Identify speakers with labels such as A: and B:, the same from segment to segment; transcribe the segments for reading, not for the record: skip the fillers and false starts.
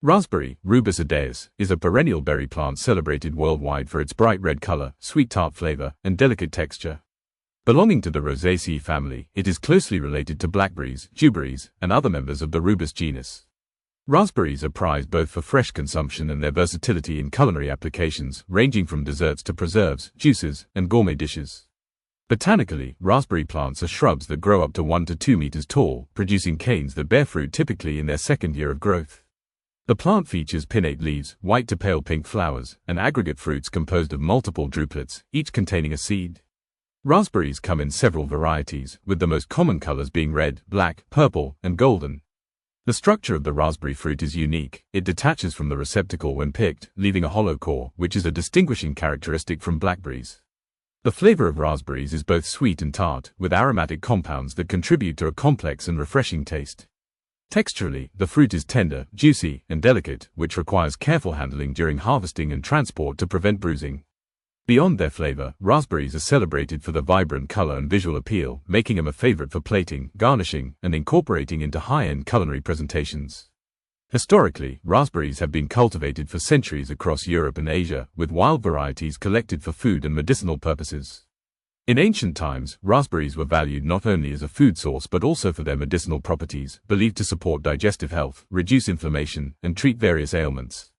A: Raspberry, Rubus idaeus, is a perennial berry plant celebrated worldwide for its bright red color, sweet tart flavor, and delicate texture. Belonging to the Rosaceae family, it is closely related to blackberries, dewberries, and other members of the Rubus genus. Raspberries are prized both for fresh consumption and their versatility in culinary applications, ranging from desserts to preserves, juices, and gourmet dishes. Botanically, raspberry plants are shrubs that grow up to 1 to 2 meters tall, producing canes that bear fruit typically in their second year of growth. The plant features pinnate leaves, white to pale pink flowers, and aggregate fruits composed of multiple druplets, each containing a seed. Raspberries come in several varieties, with the most common colors being red, black, purple, and golden. The structure of the raspberry fruit is unique. It detaches from the receptacle when picked, leaving a hollow core, which is a distinguishing characteristic from blackberries. The flavor of raspberries is both sweet and tart, with aromatic compounds that contribute to a complex and refreshing taste. Texturally, the fruit is tender, juicy, and delicate, which requires careful handling during harvesting and transport to prevent bruising. Beyond their flavor, raspberries are celebrated for their vibrant color and visual appeal, making them a favorite for plating, garnishing, and incorporating into high-end culinary presentations. Historically, raspberries have been cultivated for centuries across Europe and Asia, with wild varieties collected for food and medicinal purposes. In ancient times, raspberries were valued not only as a food source but also for their medicinal properties, believed to support digestive health, reduce inflammation, and treat various ailments.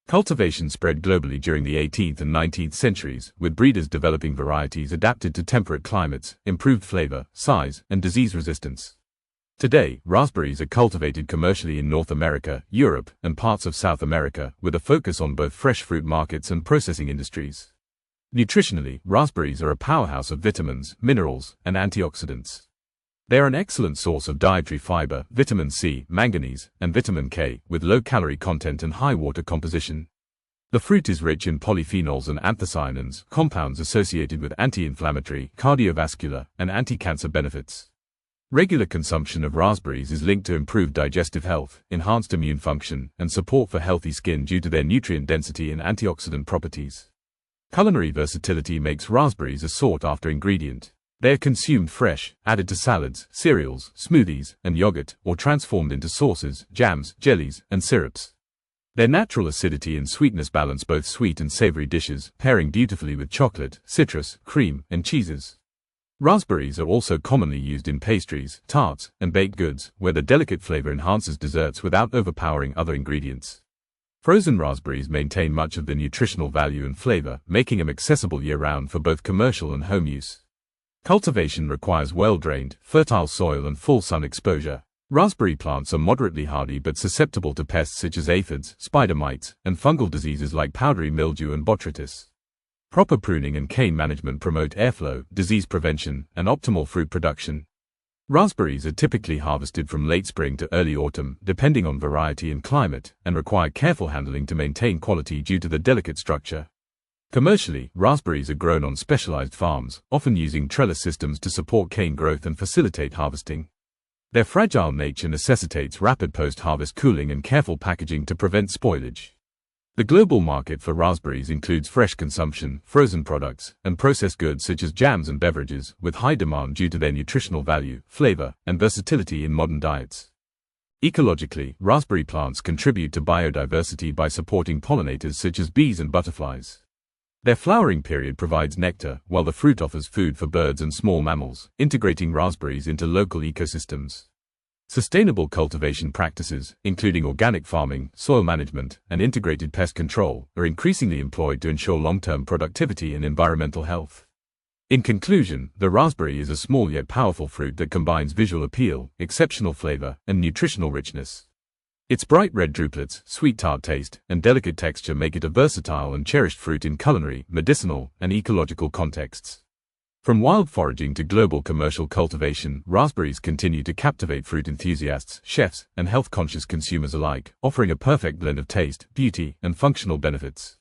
A: Cultivation spread globally during the 18th and 19th centuries, with breeders developing varieties adapted to temperate climates, improved flavor, size, and disease resistance. Today, raspberries are cultivated commercially in North America, Europe, and parts of South America, with a focus on both fresh fruit markets and processing industries. Nutritionally, raspberries are a powerhouse of vitamins, minerals, and antioxidants. They are an excellent source of dietary fiber, vitamin C, manganese, and vitamin K, with low calorie content and high water composition. The fruit is rich in polyphenols and anthocyanins, compounds associated with anti-inflammatory, cardiovascular, and anti-cancer benefits. Regular consumption of raspberries is linked to improved digestive health, enhanced immune function, and support for healthy skin due to their nutrient density and antioxidant properties. Culinary versatility makes raspberries a sought-after ingredient. They are consumed fresh, added to salads, cereals, smoothies, and yogurt, or transformed into sauces, jams, jellies, and syrups. Their natural acidity and sweetness balance both sweet and savory dishes, pairing beautifully with chocolate, citrus, cream, and cheeses. Raspberries are also commonly used in pastries, tarts, and baked goods, where the delicate flavor enhances desserts without overpowering other ingredients. Frozen raspberries maintain much of the nutritional value and flavor, making them accessible year-round for both commercial and home use. Cultivation requires well-drained, fertile soil and full sun exposure. Raspberry plants are moderately hardy but susceptible to pests such as aphids, spider mites, and fungal diseases like powdery mildew and botrytis. Proper pruning and cane management promote airflow, disease prevention, and optimal fruit production. Raspberries are typically harvested from late spring to early autumn, depending on variety and climate, and require careful handling to maintain quality due to the delicate structure. Commercially, raspberries are grown on specialized farms, often using trellis systems to support cane growth and facilitate harvesting. Their fragile nature necessitates rapid post-harvest cooling and careful packaging to prevent spoilage. The global market for raspberries includes fresh consumption, frozen products, and processed goods such as jams and beverages, with high demand due to their nutritional value, flavor, and versatility in modern diets. Ecologically, raspberry plants contribute to biodiversity by supporting pollinators such as bees and butterflies. Their flowering period provides nectar, while the fruit offers food for birds and small mammals, integrating raspberries into local ecosystems. Sustainable cultivation practices, including organic farming, soil management, and integrated pest control, are increasingly employed to ensure long-term productivity and environmental health. In conclusion, the raspberry is a small yet powerful fruit that combines visual appeal, exceptional flavor, and nutritional richness. Its bright red druplets, sweet tart taste, and delicate texture make it a versatile and cherished fruit in culinary, medicinal, and ecological contexts. From wild foraging to global commercial cultivation, raspberries continue to captivate fruit enthusiasts, chefs, and health-conscious consumers alike, offering a perfect blend of taste, beauty, and functional benefits.